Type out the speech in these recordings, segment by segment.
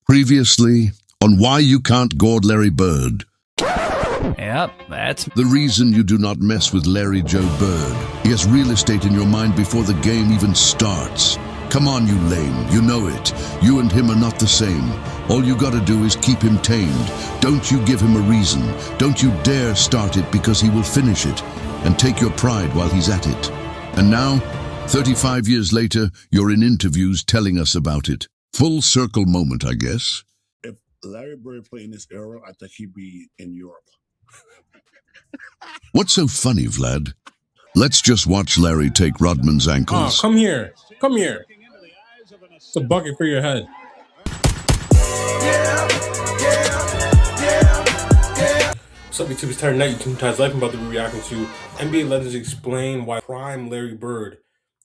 Previously, on why you can't guard Larry Bird. Yep, that's... The reason you do not mess with Larry Joe Bird. He has real estate in your mind before the game even starts. Come on, you lame, you know it. You and him are not the same. All you gotta do is keep him tamed. Don't you give him a reason. Don't you dare start it because he will finish it. And take your pride while he's at it. And now, 35 years later, you're in interviews telling us about it. Full circle moment, I guess. If Larry Bird played in this era, I think he'd be in Europe. What's so funny, Vlad? Let's just watch Larry take Rodman's ankles. Oh, come here. Come here. It's a bucket for your head. What's up, YouTube? It's Saturday night. YouTube Ties Life. I'm about to be reacting to NBA Legends explain why prime Larry Bird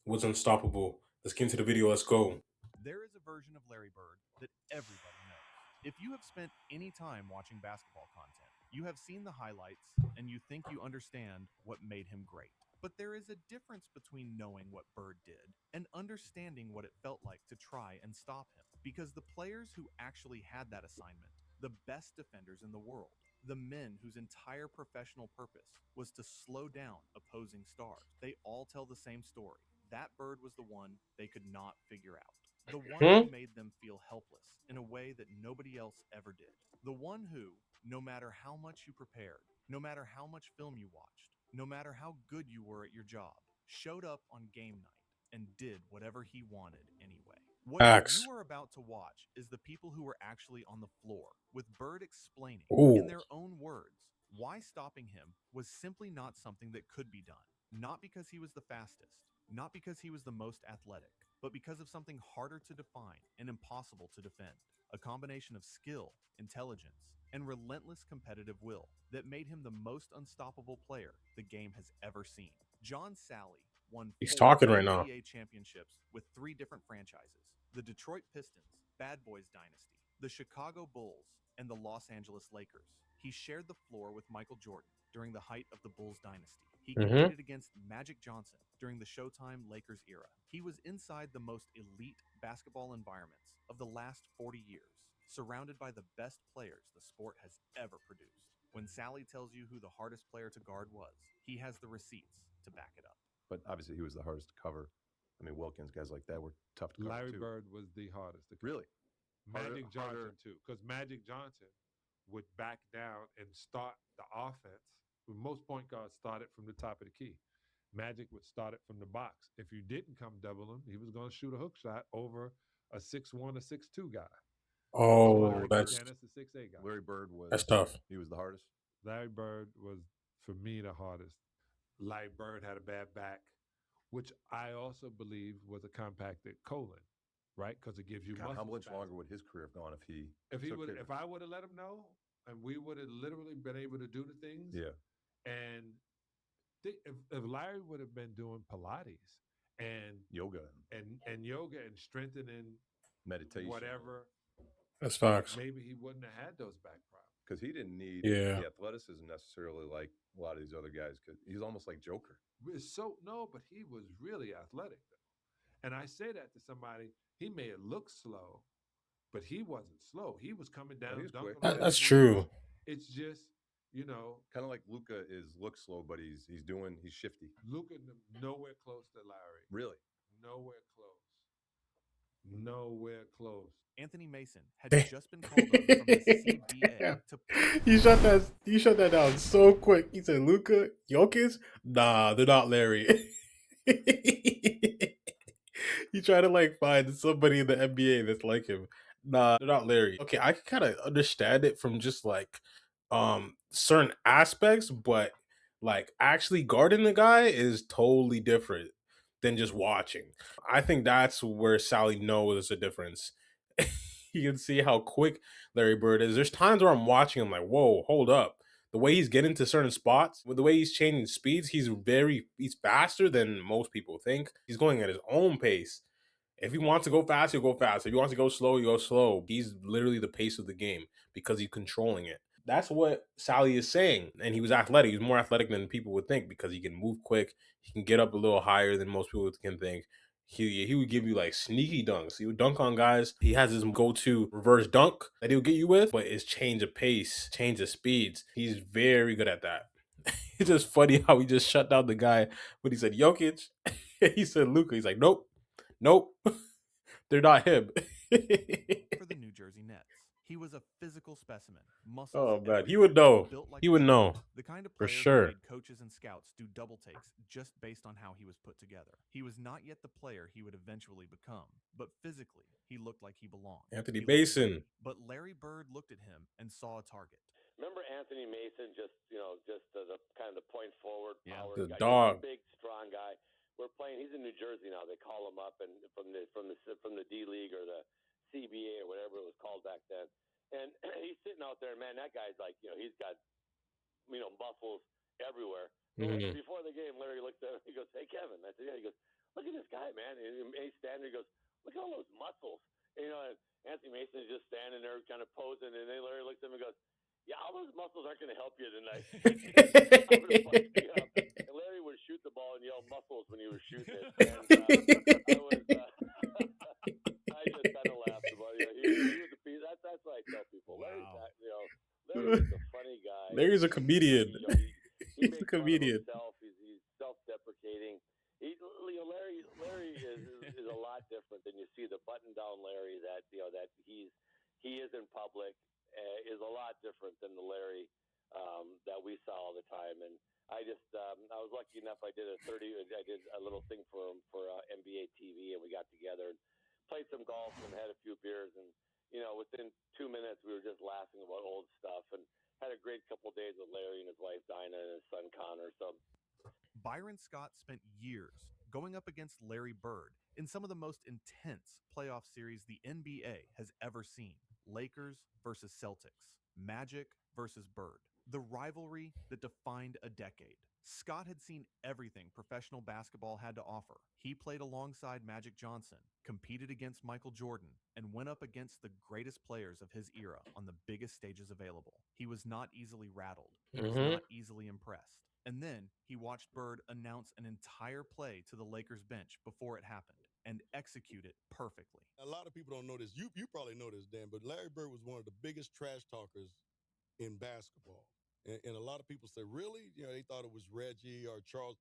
was unstoppable. Let's get into the video. Let's go. There is a version of Larry Bird that everybody knows. If you have spent any time watching basketball content, you have seen the highlights and you think you understand what made him great. But there is a difference between knowing what Bird did and understanding what it felt like to try and stop him. Because the players who actually had that assignment, the best defenders in the world, the men whose entire professional purpose was to slow down opposing stars, they all tell the same story. That Bird was the one they could not figure out. The one who made them feel helpless in a way that nobody else ever did. The one who, no matter how much you prepared, no matter how much film you watched, no matter how good you were at your job, showed up on game night and did whatever he wanted anyway. What you are about to watch is the people who were actually on the floor, with Bird explaining in their own words why stopping him was simply not something that could be done. Not because he was the fastest, not because he was the most athletic, but because of something harder to define and impossible to defend. A combination of skill, intelligence, and relentless competitive will that made him the most unstoppable player the game has ever seen. John Sally won 4 NBA championships with 3 different franchises: the Detroit Pistons, Bad Boys Dynasty, the Chicago Bulls, and the Los Angeles Lakers. He shared the floor with Michael Jordan during the height of the Bulls dynasty. He competed against Magic Johnson during the Showtime Lakers era. He was inside the most elite basketball environments of the last 40 years, surrounded by the best players the sport has ever produced. When Sally tells you who the hardest player to guard was, he has the receipts to back it up. But obviously he was the hardest to cover. I mean, Wilkins, guys like that were tough to cover. Larry too. Bird was the hardest to cover. Really? Magic Johnson too, because Magic Johnson would back down and start the offense. Most point guards started from the top of the key. Magic would start it from the box. If you didn't come double him, he was going to shoot a hook shot over a 6'1" or 6'2" guy. Oh, that's a 6'8" guy. Larry Bird was tough. He was the hardest. Larry Bird was, for me, the hardest. Larry Bird had a bad back, which I also believe was a compacted colon, right? Because it gives you muscle. How much spasm. longer would his career have gone if I would have let him know, and we would have literally been able to do the things? Yeah. And if Larry would have been doing Pilates and yoga and yoga and strengthening meditation, whatever, that's facts. Maybe he wouldn't have had those back problems because he didn't need the athleticism necessarily like a lot of these other guys. Because he's almost like Joker. But he was really athletic though, and I say that to somebody. He may have looked slow, but he wasn't slow. He was coming down. That's true. It's just, kind of like Luka looks slow, but he's shifty. Luka nowhere close to Larry. Really? Nowhere close. Anthony Mason had just been called up from the CBA to... You shut that down so quick. He said, Luka, Jokic? Nah, they're not Larry. You try to find somebody in the NBA that's like him. Nah, they're not Larry. Okay, I can kind of understand it from just certain aspects, but actually guarding the guy is totally different than just watching. I think that's where Sally knows the difference. You can see how quick Larry Bird is. There's times where I'm watching him like, whoa, hold up. The way he's getting to certain spots, with the way he's changing speeds, he's faster than most people think. He's going at his own pace. If he wants to go fast, he'll go fast. If he wants to go slow, he'll go slow. He's literally the pace of the game because he's controlling it. That's what Sally is saying. And he was athletic. He's more athletic than people would think because he can move quick. He can get up a little higher than most people can think. he would give you like sneaky dunks. He would dunk on guys. He has his go-to reverse dunk that he'll get you with, but it's change of pace, change of speeds. He's very good at that. It's just funny how he just shut down the guy when he said Jokic. He said Luka. He's like, nope, nope, they're not him. For the New Jersey Nets. He was a physical specimen. Muscles Oh man, he everywhere, would know. built like He a would tank. know The kind of for player sure. who made coaches and scouts do double takes just based on how he was put together. He was not yet the player he would eventually become, but physically, he looked like he belonged. Anthony He looked Mason. ready. But Larry Bird looked at him and saw a target. Remember Anthony Mason, just the kind of the point forward power The guy, dog. big strong guy. We're playing. He's in New Jersey now. They call him up and from the D League or the CBA or whatever it was called back then. And he's sitting out there, man. That guy's like, he's got muscles everywhere. Mhm. Before the game, Larry looked at him. He goes, "Hey, Kevin." I said, "Yeah." He goes, "Look at this guy, man." And he's standing there. He goes, "Look at all those muscles." And, and Anthony Mason's just standing there, kind of posing. And then Larry looks at him and goes, "Yeah, all those muscles aren't going to help you tonight." And Larry would shoot the ball and yell "muscles" when he was shooting it. And I just kind of laughed about it. He was a piece. That's what I tell people. Larry's Larry's a funny guy. Larry's a comedian. He He's a makes fun of comedian. himself. He's self-deprecating. Larry is a lot different than you see the button-down Larry that that he is in public. Is a lot different than the Larry that we saw all the time. And I was lucky enough. I did a little thing for him for NBA TV, and we got together and played some golf and had a few beers. And within 2 minutes, we were just laughing about old stuff and had a great couple of days with Larry and his wife Dinah and his son Connor. So Byron Scott spent years going up against Larry Bird in some of the most intense playoff series the NBA has ever seen. Lakers versus Celtics, Magic versus Bird. The rivalry that defined a decade. Scott had seen everything professional basketball had to offer. He played alongside Magic Johnson, competed against Michael Jordan, and went up against the greatest players of his era on the biggest stages available. He was not easily rattled. He was not easily impressed. And then he watched Bird announce an entire play to the Lakers bench before it happened and execute it perfectly. A lot of people don't know this. You probably know this, Dan, but Larry Bird was one of the biggest trash talkers in basketball. And a lot of people say, really? They thought it was Reggie or Charles.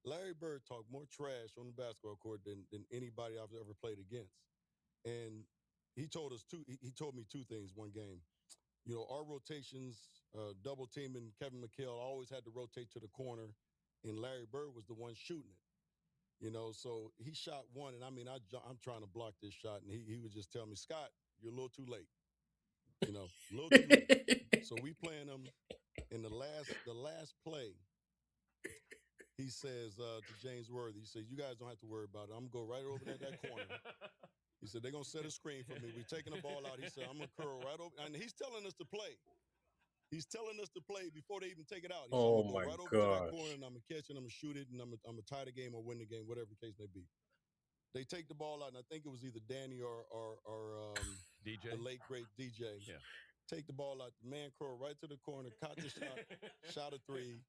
Larry Bird talked more trash on the basketball court than anybody I've ever played against. And he told me two things one game. Our rotations, double teaming Kevin McHale always had to rotate to the corner, and Larry Bird was the one shooting it. So he shot one, and I'm trying to block this shot, and he would just tell me, "Scott, you're a little too late." A little too late. So we playing him in the last play. He says to James Worthy, he says, "You guys don't have to worry about it. I'm gonna go right over there that corner." He said, "They're gonna set a screen for me. We're taking the ball out." He said, "I'm gonna curl right over," and he's telling us to play. He's telling us to play before they even take it out. He said, "I'm gonna go right over to that corner, and I'm gonna catch it, and I'm gonna shoot it, and I'm gonna tie the game or win the game, whatever the case may be." They take the ball out, and I think it was either Danny or DJ, the late great DJ. Yeah. Take the ball out, the man curl right to the corner, caught the shot, shot a three,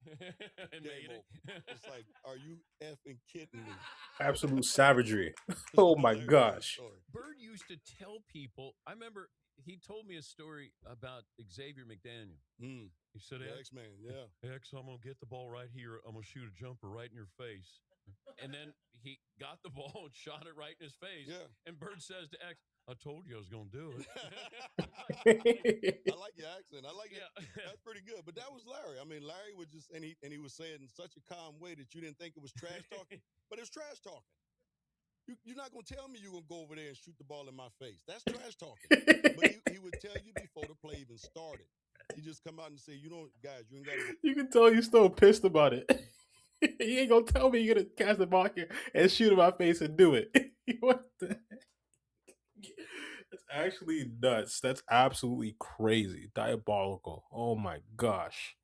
and game over. It's like, are you effing kidding me? Absolute savagery. Oh my gosh. Bird used to tell people, I remember he told me a story about Xavier McDaniel. He said, the X-Man, yeah. X, I'm going to get the ball right here. I'm going to shoot a jumper right in your face. And then he got the ball and shot it right in his face. Yeah. And Bird says to X, I told you I was going to do it. I like your accent. I like it. That's pretty good. But that was Larry. I mean, Larry would just, and he was saying in such a calm way that you didn't think it was trash talking, but it's trash talking. You're not going to tell me you're going to go over there and shoot the ball in my face. That's trash talking. But he would tell you before the play even started. He just come out and say, guys, you ain't got to. You can tell he's still pissed about it. He ain't going to tell me you're going to cast the ball here and shoot in my face and do it. What the heck? It's actually nuts. That's absolutely crazy. Diabolical. Oh my gosh.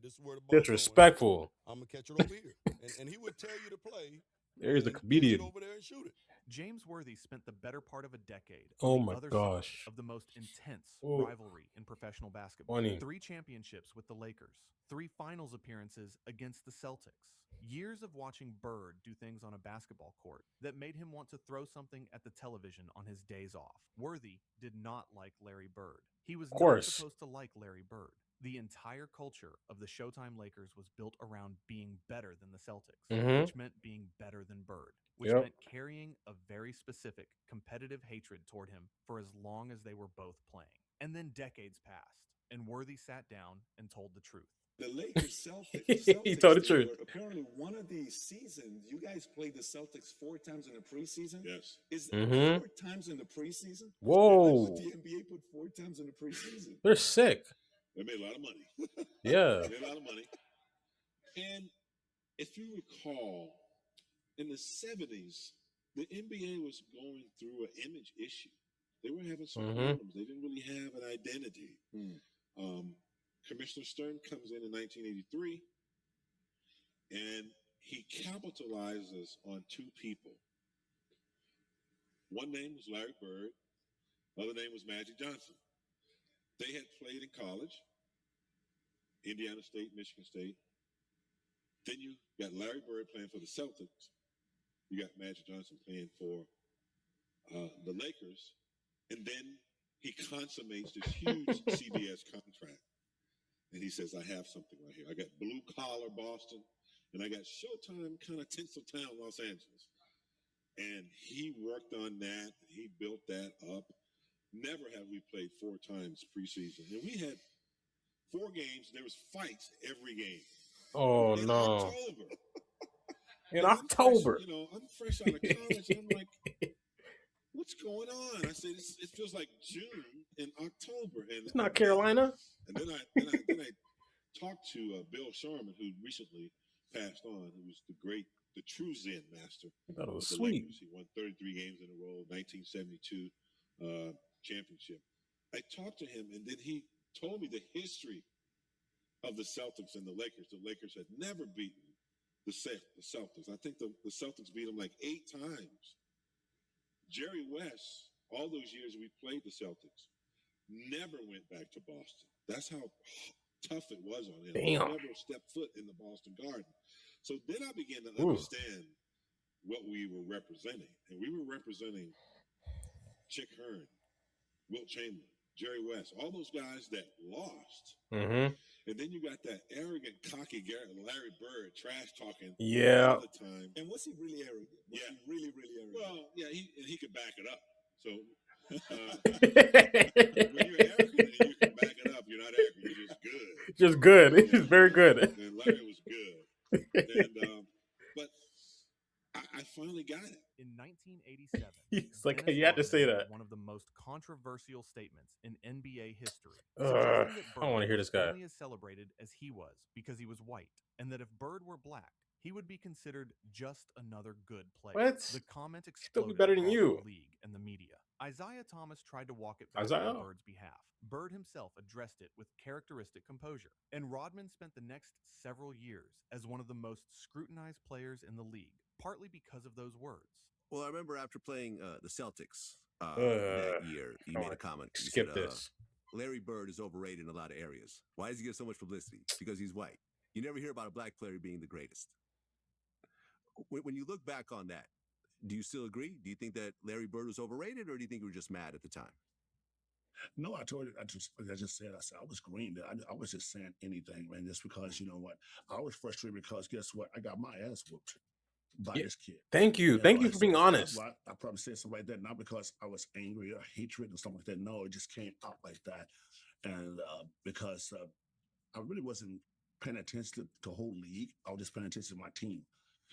This is where the ball's disrespectful. I'm going to catch it over here. And he would tell you to play. There's the comedian. Over there and shoot it. James Worthy spent the better part of a decade Oh on the my other gosh. side of the most intense Ooh. rivalry in professional basketball. Funny. 3 championships with the Lakers, 3 finals appearances against the Celtics. Years of watching Bird do things on a basketball court that made him want to throw something at the television on his days off. Worthy did not like Larry Bird. He was not supposed to like Larry Bird. The entire culture of the Showtime Lakers was built around being better than the Celtics, which meant being better than Bird, which meant carrying a very specific competitive hatred toward him for as long as they were both playing. And then decades passed, and Worthy sat down and told the truth. The Lakers Celtics. He told the truth. Apparently, one of these seasons, you guys played the Celtics 4 times in the preseason. Yes. Is 4 times in the preseason? Whoa. Would the NBA put 4 times in the preseason? They're sick. They made a lot of money. Yeah. They made a lot of money. And if you recall, in the 70s, the NBA was going through an image issue. They were having some problems. They didn't really have an identity. Commissioner Stern comes in 1983, and he capitalizes on 2 people. One name was Larry Bird. Other name was Magic Johnson. They had played in college, Indiana State, Michigan State. Then you got Larry Bird playing for the Celtics. You got Magic Johnson playing for the Lakers. And then he consummates this huge CBS contract. And he says, I have something right here. I got blue collar Boston, and I got Showtime kind of Tinseltown Los Angeles. And he worked on that. He built that up. Never have we played 4 times preseason. And we had 4 games. There was fights every game. Oh, in no. October. In October. I'm fresh out of college. And I'm like, what's going on? I said, it feels like June in October. And it's not Carolina. And then I talked to Bill Sharman, who recently passed on, who was the true Zen master. That was the sweet. Lakers. He won 33 games in a row, 1972 championship. I talked to him, and then he told me the history of the Celtics and the Lakers. The Lakers had never beaten the Celtics. I think the Celtics beat them like 8 times. Jerry West, all those years we played the Celtics, never went back to Boston. That's how tough it was on him. He never stepped foot in the Boston Garden. So then I began to understand what we were representing. And we were representing Chick Hearn, Wilt Chamberlain, Jerry West, all those guys that lost. And then you got that arrogant, cocky Larry Bird trash talking all the time. And was he really arrogant? Was he really, really arrogant? Well, yeah, he could back it up. So when you're arrogant and you can back it up, you're not arrogant. You're just good. Just good. He's very good. And Larry was good. And but I finally got it. In 1987, he's like, you had to say that. One of the most controversial statements in NBA history. I don't want to hear this guy. Only as celebrated as he was because he was white, and that if Bird were black, he would be considered just another good player. What? The comment exploded Still be better than you. The league and the media. Isaiah Thomas tried to walk it back on Bird's behalf. Bird himself addressed it with characteristic composure, and Rodman spent the next several years as one of the most scrutinized players in the league, partly because of those words. Well, I remember after playing the Celtics that year, you made a comment. You skip said, this. Larry Bird is overrated in a lot of areas. Why does he get so much publicity? Because he's white. You never hear about a black player being the greatest. When you look back on that, do you still agree? Do you think that Larry Bird was overrated, or do you think you were just mad at the time? No, I told you. I just said I was green. I was just saying anything, man. Just because you know what, I was frustrated because guess what, I got my ass whooped by this kid. Thank you. Thank you for being honest. I probably said something like that, not because I was angry or hatred or something like that. No, it just came out like that, and because I really wasn't paying attention to the whole league. I was just paying attention to my team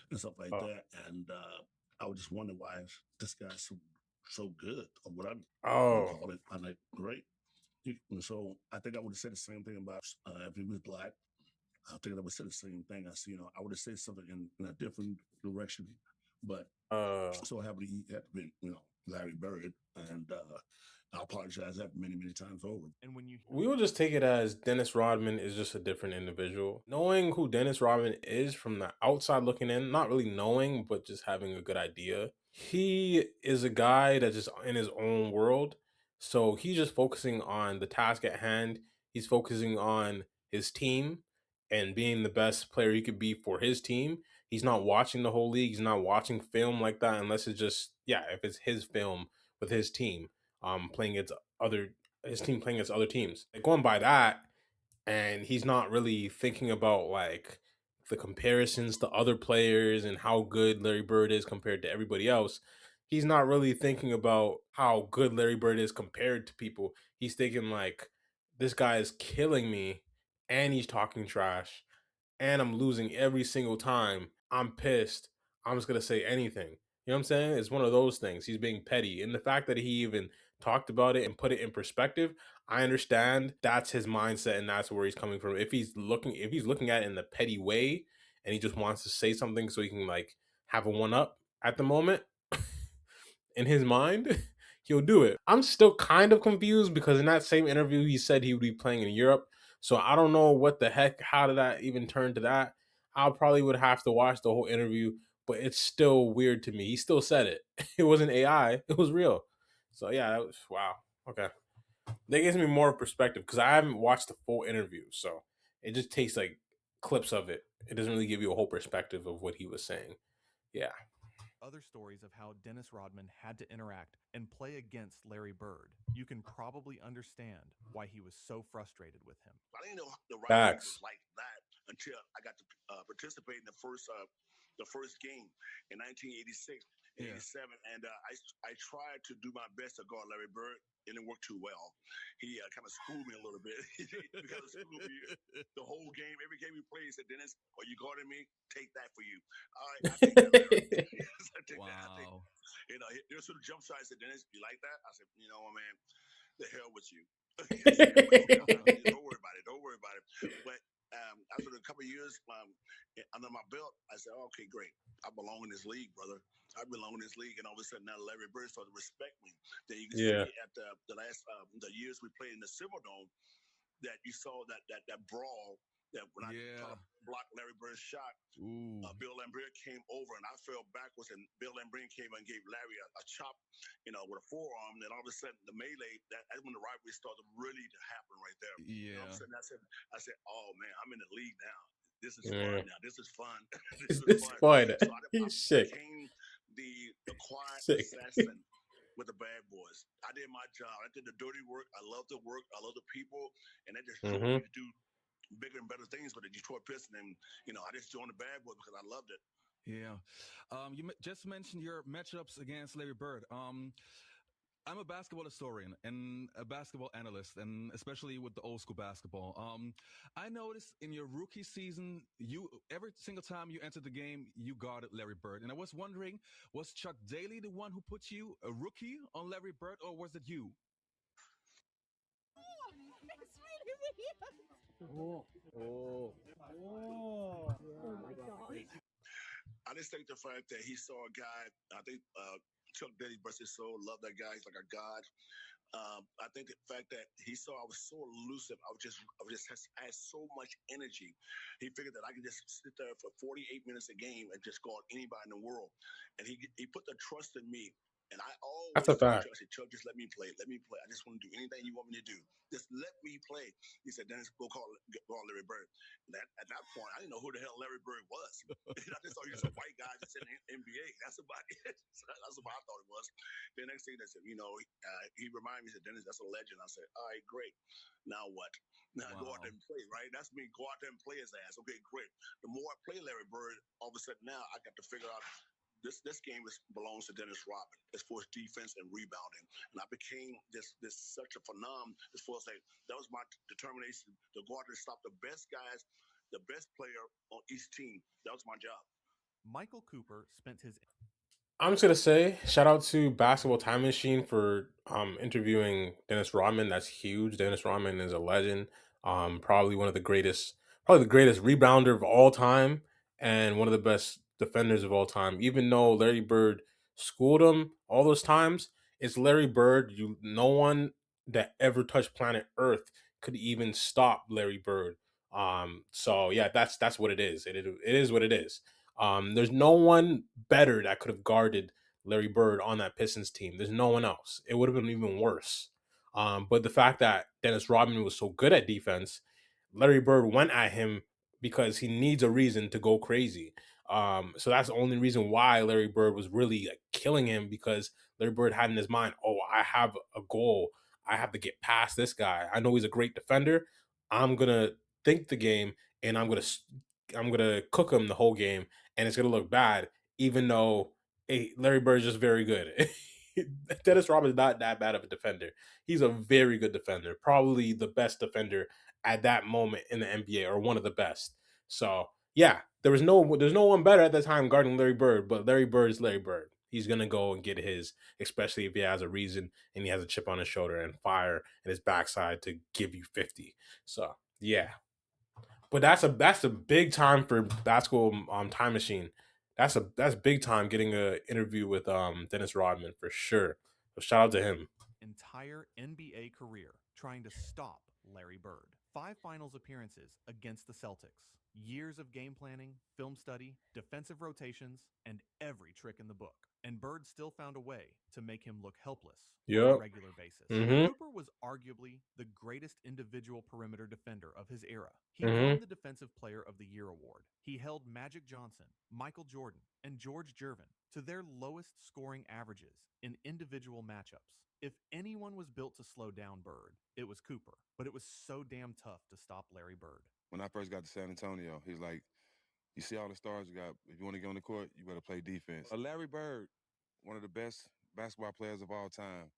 and stuff like that, and I was just wondering why this guy's so good, or what I call it. I'm like, great. And so I think I would have said the same thing about if he was black. I think I would say the same thing. I would have said something in a different direction, but so happened he had to be, Larry Bird, and I'll apologize that many, many times over. And when you We will just take it as Dennis Rodman is just a different individual. Knowing who Dennis Rodman is from the outside looking in, not really knowing, but just having a good idea. He is a guy that's just in his own world. So he's just focusing on the task at hand. He's focusing on his team and being the best player he could be for his team. He's not watching the whole league. He's not watching film like that unless it's just, yeah, if it's his film with his team, playing its other his team playing against other teams. Like going by that, and he's not really thinking about like the comparisons to other players and how good Larry Bird is compared to everybody else. He's not really thinking about how good Larry Bird is compared to people. He's thinking like this guy is killing me and he's talking trash and I'm losing every single time. I'm pissed. I'm just gonna say anything. You know what I'm saying? It's one of those things. He's being petty. And the fact that he even talked about it and put it in perspective, I understand that's his mindset and that's where he's coming from. If he's looking at it in the petty way and he just wants to say something so he can like have a one up at the moment, in his mind, he'll do it. I'm still kind of confused because in that same interview, he said he would be playing in Europe. So I don't know what the heck, how did that even turn to that? I probably would have to watch the whole interview, but it's still weird to me. He still said it. It wasn't AI, it was real. So yeah, that was wow. Okay. That gives me more perspective because I haven't watched the full interview. So it just takes like clips of it. It doesn't really give you a whole perspective of what he was saying. Yeah. other stories of how Dennis Rodman had to interact and play against Larry Bird, you can probably understand why he was so frustrated with him. I didn't know the right Facts. was like that until I got to participate in the first game in 1986 and 87, and I tried to do my best to guard Larry Bird. It didn't work too well. He kind of schooled me a little bit. He kind of schooled me the whole game. Every game we played, he said, "Dennis, are you guarding me? Take that for you." All right, I take that, Larry. Yes, I take that. I take, you know, there's sort of jump shot. I said, "Dennis, you like that?" I said, "You know what, man? The hell with you." Don't worry about it. Don't worry about it. But after a couple of years under my belt, I said, oh, "Okay, great. I belong in this league, brother. I belong in this league." And all of a sudden, now Larry Bird started to respect me. Then you can Yeah. see at the last the years we played in the Silverdome that you saw that brawl. That when I tried to block Larry Bird's shot, Bill Lambert came over and I fell backwards, and Bill Lambert came and gave Larry a chop, you know, with a forearm. Then all of a sudden, the melee, that's when the rivalry started really to happen right there. And all of a sudden, I said, "Oh man, I'm in the league now. This is fun now. This is fun. This is It's fun." fun. So I He's sick. became the quiet Sick. assassin with the bad boys. I did my job. I did the dirty work. I love the work. I love the people, and that just drove me to do bigger and better things for the Detroit Pistons. And you know, I just joined the bad boys because I loved it. Yeah. You just mentioned your matchups against Larry Bird. I'm a basketball historian and a basketball analyst, and especially with the old school basketball. I noticed in your rookie season, you every single time you entered the game, you guarded Larry Bird. And I was wondering, was Chuck Daly the one who put you a rookie on Larry Bird, or was it you? I just think the fact that he saw a guy, I think Chuck Daly, bless his soul, loved that guy. He's like a god. I think the fact that he saw I was so elusive, I had so much energy. He figured that I could just sit there for 48 minutes a game and just guard anybody in the world. And he put the trust in me. And I That's always a told fact. Chuck, I said, "Chuck, just let me play. Let me play. I just want to do anything you want me to do. Just let me play." He said, "Dennis, go call Larry Bird." And at that point, I didn't know who the hell Larry Bird was. I just thought he was a white guy just in the NBA. That's about it. That's what I thought it was. The next thing they said, you know, he reminded me, he said, "Dennis, that's a legend." I said, "All right, great. Now what? Now go out there and play, right? That's me. Go out there and play his ass. Okay, great." The more I play Larry Bird, all of a sudden now I got to figure out this game belongs to Dennis Rodman as far as defense and rebounding. And I became this such a phenomenon as far as like that was my determination to go out there and stop the best guys, the best player on each team. That was my job. Michael Cooper spent his I'm just gonna say shout out to Basketball Time Machine for interviewing Dennis Rodman. That's huge. Dennis Rodman is a legend. Probably one of the greatest, probably the greatest rebounder of all time, and one of the best defenders of all time. Even though Larry Bird schooled him all those times, It's Larry Bird. No one that ever touched planet Earth could even stop Larry Bird. So yeah, that's what it is. It is what it is. There's no one better that could have guarded Larry Bird on that Pistons team. There's no one else. It would have been even worse. But the fact that Dennis Rodman was so good at defense, Larry Bird went at him because he needs a reason to go crazy. So that's the only reason why Larry Bird was really like killing him, because Larry Bird had in his mind, oh, I have a goal. I have to get past this guy. I know he's a great defender. I'm gonna think the game, and I'm gonna cook him the whole game, and it's gonna look bad, even though Larry Bird is just very good. Dennis Rodman is not that bad of a defender. He's a very good defender, probably the best defender at that moment in the NBA, or one of the best. So yeah, there's no one better at the time guarding Larry Bird, but Larry Bird is Larry Bird. He's gonna go and get his, especially if he has a reason and he has a chip on his shoulder and fire in his backside to give you 50. So yeah, but that's a big time for basketball time machine. That's big time getting a interview with Dennis Rodman for sure. So shout out to him. Entire NBA career trying to stop Larry Bird. 5 finals appearances against the Celtics. Years of game planning, film study, defensive rotations, and every trick in the book. And Bird still found a way to make him look helpless on a Yep. regular basis. Mhm. Cooper was arguably the greatest individual perimeter defender of his era. He Mhm. won the Defensive Player of the Year award. He held Magic Johnson, Michael Jordan, and George Gervin to their lowest scoring averages in individual matchups. If anyone was built to slow down Bird, it was Cooper. But it was so damn tough to stop Larry Bird. When I first got to San Antonio, he's like, you see all the stars you got. If you want to get on the court, you better play defense. Larry Bird, one of the best basketball players of all time,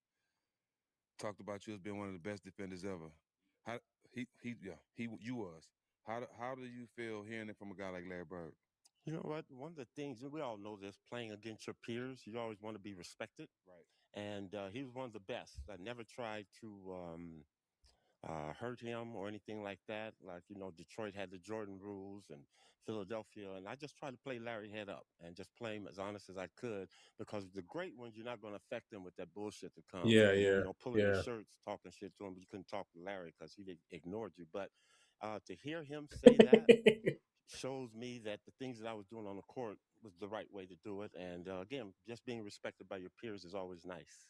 talked about you as being one of the best defenders ever. How you was. How do you feel hearing it from a guy like Larry Bird? You know what? One of the things, and we all know this, playing against your peers, you always want to be respected. Right. And he was one of the best. I never tried to hurt him or anything like that. Like, Detroit had the Jordan rules and Philadelphia. And I just tried to play Larry head up and just play him as honest as I could, because the great ones, you're not going to affect them with that bullshit that comes. Yeah. Pulling your Yeah. shirts, talking shit to him, but you couldn't talk to Larry because he ignored you. But to hear him say that shows me that the things that I was doing on the court was the right way to do it. And again, just being respected by your peers is always nice.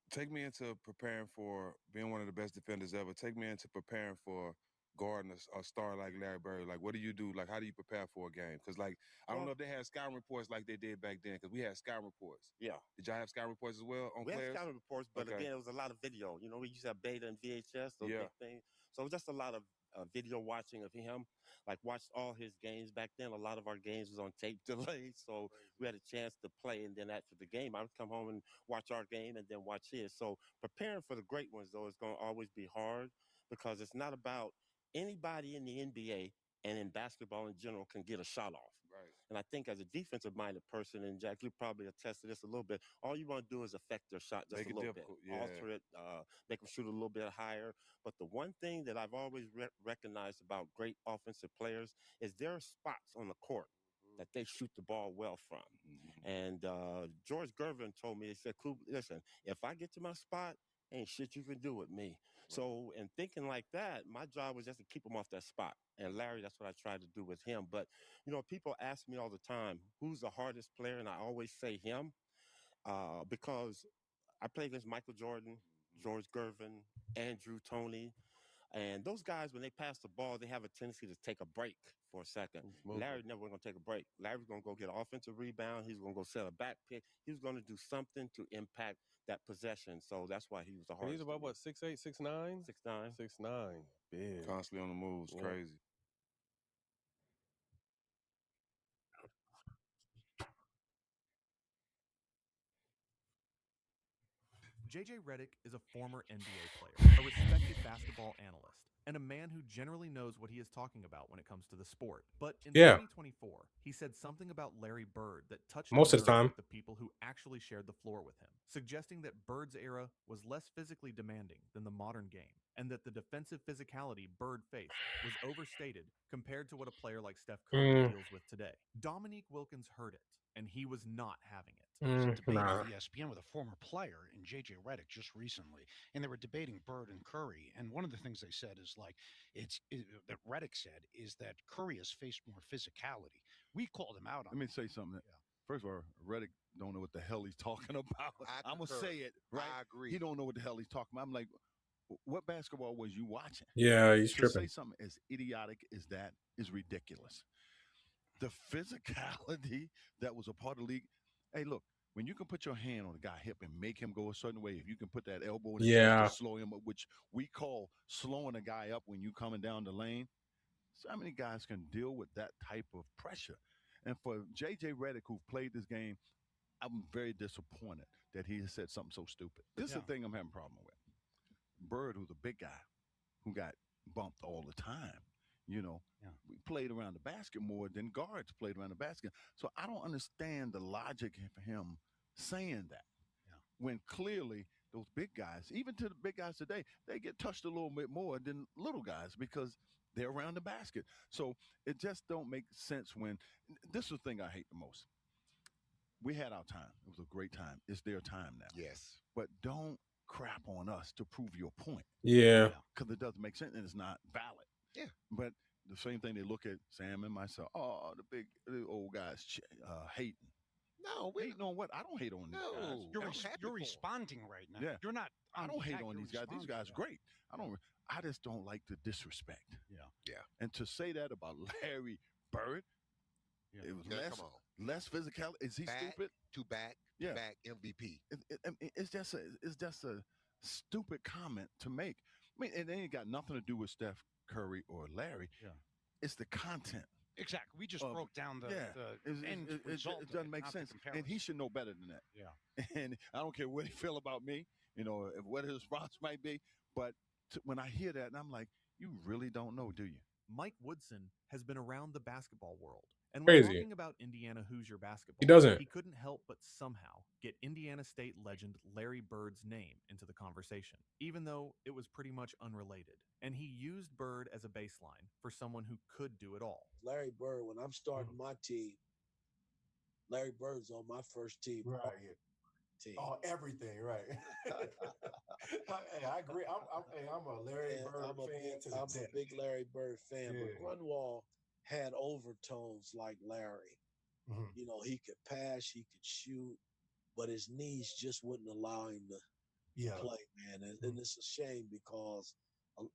Take me into preparing for being one of the best defenders ever. Take me into preparing for guarding a star like Larry Bird. Like, what do you do? Like, how do you prepare for a game? Because, like, I don't know if they had scouting reports like they did back then, because we had scouting reports. Yeah. Did y'all have scouting reports as well on We players? had scouting reports, but Okay. again, it was a lot of video. We used to have beta and VHS, those Yeah. big things. So it was just a lot of video watching of him. Like, watched all his games back then. A lot of our games was on tape delay, so we had a chance to play. And then after the game, I would come home and watch our game and then watch his. So preparing for the great ones, though, is going to always be hard, because it's not about anybody in the NBA and in basketball in general can get a shot off. Right. And I think as a defensive-minded person, and Jack, you probably attest to this a little bit, all you want to do is affect their shot just Make a it little difficult, bit. yeah. Alter it, make them shoot a little bit higher. But the one thing that I've always recognized about great offensive players is there are spots on the court that they shoot the ball well from. And George Gervin told me, he said, "Coop, listen, if I get to my spot, ain't shit you can do with me." So in thinking like that, my job was just to keep him off that spot. And Larry, that's what I tried to do with him. But, people ask me all the time, who's the hardest player? And I always say him, because I played against Michael Jordan, George Gervin, Andrew Toney. And those guys, when they pass the ball, they have a tendency to take a break for a second. Larry never going to take a break. Larry's going to go get an offensive rebound. He's going to go set a back pick. He's going to do something to impact that possession. So that's why he was the And hardest. he's about, what, 6'8", 6'9"? 6'9". 6'9". Big. Constantly on the moves. Yeah. Crazy. JJ Redick is a former NBA player, a respected basketball analyst, and a man who generally knows what he is talking about when it comes to the sport. But in Yeah. 2024, he said something about Larry Bird that touched Most the of the nerves time. of the people who actually shared the floor with him, suggesting that Bird's era was less physically demanding than the modern game, and that the defensive physicality Bird faced was overstated compared to what a player like Steph Curry deals with today. Dominique Wilkins heard it, and he was not having it. There was a debate Nah. on ESPN with a former player and JJ Redick just recently, and they were debating Bird and Curry. And one of the things they said is like that Redick said is that Curry has faced more physicality. We called him out on. Let me say something. First of all, Reddick don't know what the hell he's talking about. I'm gonna say it right. I agree. He don't know what the hell he's talking about. I'm like, what basketball was you watching? Yeah, he's to tripping. say something as idiotic as that is ridiculous. The physicality that was a part of the league. Hey, look, when you can put your hand on a guy's hip and make him go a certain way, if you can put that elbow in his chest Yeah. to slow him up, which we call slowing a guy up when you coming down the lane. So how many guys can deal with that type of pressure? And for JJ Redick, who played this game, I'm very disappointed that he has said something so stupid. This is the thing I'm having a problem with. Bird, who's a big guy, who got bumped all the time. We played around the basket more than guards played around the basket. So I don't understand the logic for him saying that. When clearly those big guys, even to the big guys today, they get touched a little bit more than little guys because they're around the basket. So it just don't make sense when this is the thing I hate the most. We had our time. It was a great time. It's their time now. Yes. But don't crap on us to prove your point. Yeah. Because it doesn't make sense and it's not valid. Yeah. But the same thing they look at Sam and myself. Oh, the old guys hating. No, hating on what? I don't hate on these guys. You're responding right now. Yeah. You're not. I don't hate attack, on you're these guys. These guys responding. great. I just don't like the disrespect. Yeah. And to say that about Larry Bird, it was less physical. Is he stupid? To back MVP. It's just a stupid comment to make. I mean, it ain't got nothing to do with Steph Curry or Larry. Yeah. It's the content. Exactly. We just broke down the end result. It doesn't make not the sense. And comparison. he should know better than that. Yeah. And I don't care what he feel about me, what his response might be. But when I hear that, and I'm like, you really don't know, do you? Mike Woodson has been around the basketball world. And when Crazy. talking about Indiana Hoosier basketball, He doesn't. he couldn't help but somehow get Indiana State legend Larry Bird's name into the conversation, even though it was pretty much unrelated. And he used Bird as a baseline for someone who could do it all. Larry Bird, when I'm starting my team, Larry Bird's on my first team. Right. Team. Oh, everything, right. Hey, I agree. I'm a Larry Bird fan. I'm a big Larry Bird fan. Yeah. But Grunwald had overtones like Larry. Mm-hmm. He could pass, he could shoot, but his knees just wouldn't allow him to play, man. And it's a shame because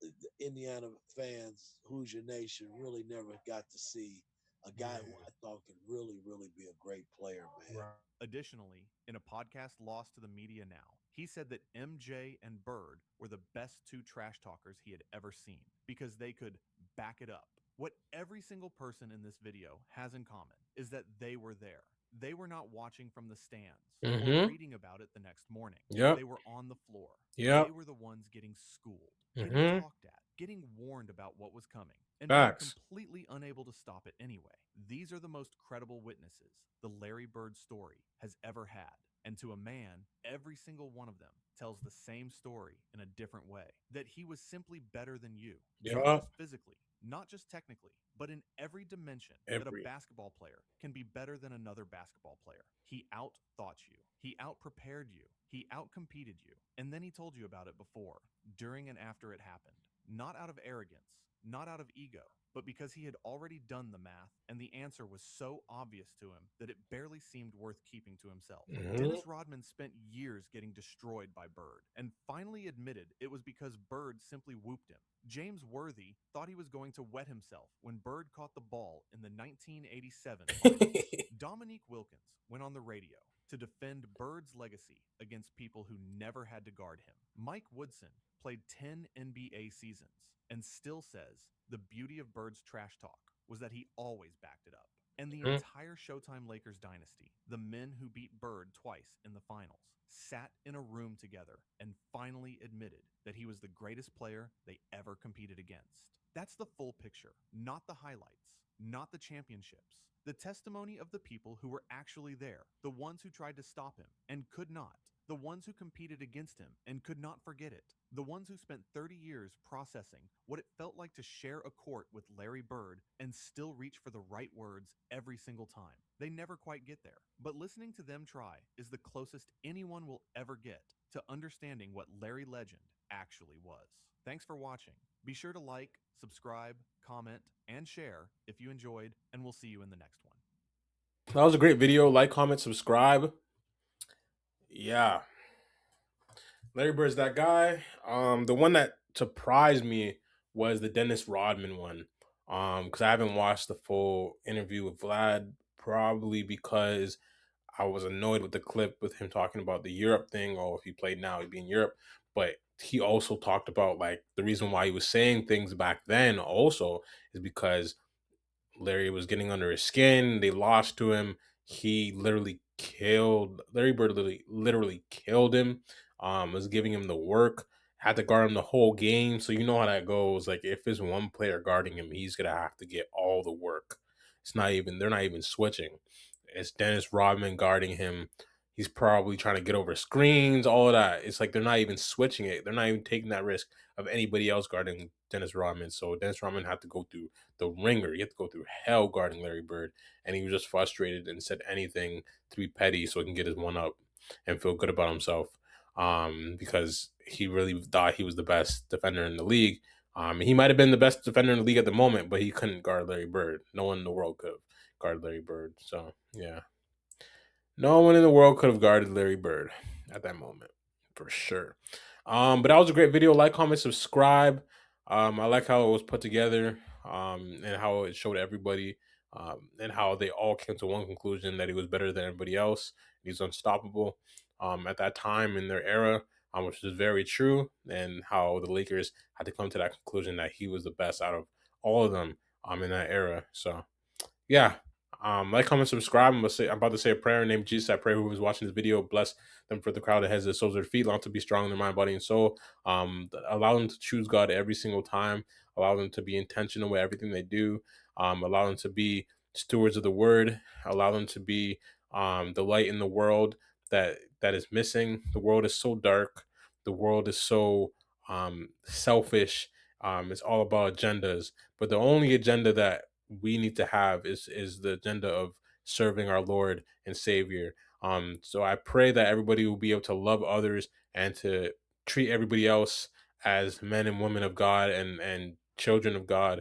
the Indiana fans, Hoosier Nation, really never got to see a guy who I thought could really, really be a great player, man. Right. Additionally, in a podcast lost to the media now, he said that MJ and Bird were the best two trash talkers he had ever seen because they could back it up. What every single person in this video has in common is that they were there. They were not watching from the stands or reading about it the next morning. Yep. They were on the floor. Yep. They were the ones getting schooled, Mhm. getting talked at, getting warned about what was coming, and Facts. being completely unable to stop it anyway. These are the most credible witnesses the Larry Bird story has ever had. And to a man, every single one of them tells the same story in a different way. That he was simply better than you. Not Yeah. just physically, not just technically, but in every dimension that a basketball player can be better than another basketball player. He out-thought you. He out-prepared you. He out-competed you. And then he told you about it before, during and after it happened. Not out of arrogance, not out of ego, but because he had already done the math and the answer was so obvious to him that it barely seemed worth keeping to himself. Dennis Rodman spent years getting destroyed by Bird and finally admitted it was because Bird simply whooped him. James Worthy thought he was going to wet himself when Bird caught the ball in the 1987 finals. Dominique Wilkins went on the radio to defend Bird's legacy against people who never had to guard him. Mike Woodson played 10 NBA seasons and still says the beauty of Bird's trash talk was that he always backed it up. And the entire Showtime Lakers dynasty, the men who beat Bird twice in the finals, sat in a room together and finally admitted that he was the greatest player they ever competed against. That's the full picture, not the highlights, not the championships. The testimony of the people who were actually there, the ones who tried to stop him and could not, The ones who competed against him and could not forget it. The ones who spent 30 years processing what it felt like to share a court with Larry Bird and still reach for the right words every single time. They never quite get there, but listening to them try is the closest anyone will ever get to understanding what Larry Legend actually was. Thanks for watching. Be sure to like, subscribe, comment, and share if you enjoyed, and we'll see you in the next one. That was a great video. Like, comment, subscribe. Yeah. Larry Bird's that guy. The one that surprised me was the Dennis Rodman one. Because I haven't watched the full interview with Vlad, probably because I was annoyed with the clip with him talking about the Europe thing, or if he played now, he'd be in Europe. But he also talked about like the reason why he was saying things back then also is because Larry was getting under his skin. They lost to him. He literally killed Larry Bird. Literally killed him. Was giving him the work. Had to guard him the whole game. So you know how that goes. Like if there's one player guarding him, he's gonna have to get all the work. It's not even. They're not even switching. It's Dennis Rodman guarding him. He's probably trying to get over screens, all of that. It's like they're not even switching it. They're not even taking that risk of anybody else guarding Dennis Rodman. So Dennis Rodman had to go through the ringer. He had to go through hell guarding Larry Bird. And he was just frustrated and said anything to be petty so he can get his one up and feel good about himself. Because he really thought he was the best defender in the league. He might have been the best defender in the league at the moment, but he couldn't guard Larry Bird. No one in the world could have guarded Larry Bird. So, yeah. No one in the world could have guarded Larry Bird at that moment, for sure. But that was a great video. Like, comment, subscribe. I like how it was put together, and how it showed everybody, and how they all came to one conclusion that he was better than everybody else. He's unstoppable at that time in their era, which is very true, and how the Lakers had to come to that conclusion that he was the best out of all of them in that era. So, yeah. Like, comment, subscribe. I'm about to say a prayer. In the name of Jesus, I pray who is watching this video, bless them for the crowd that has their souls, their feet, allow them to be strong in their mind, body, and soul. Allow them to choose God every single time. Allow them to be intentional with everything they do. Allow them to be stewards of the word. Allow them to be the light in the world that is missing. The world is so dark. The world is so selfish. It's all about agendas. But the only agenda that we need to have is the agenda of serving our Lord and Savior. So I pray that everybody will be able to love others and to treat everybody else as men and women of God and children of God.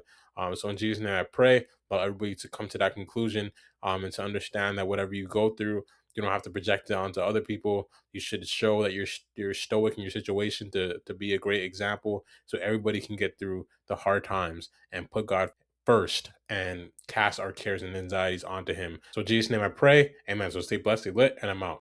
So in Jesus' name I pray, allow everybody to come to that conclusion, and to understand that whatever you go through, you don't have to project it onto other people. You should show that you're stoic in your situation to be a great example, so everybody can get through the hard times and put God first and cast our cares and anxieties onto him. So in Jesus' name I pray. Amen. So stay blessed, stay lit, and I'm out.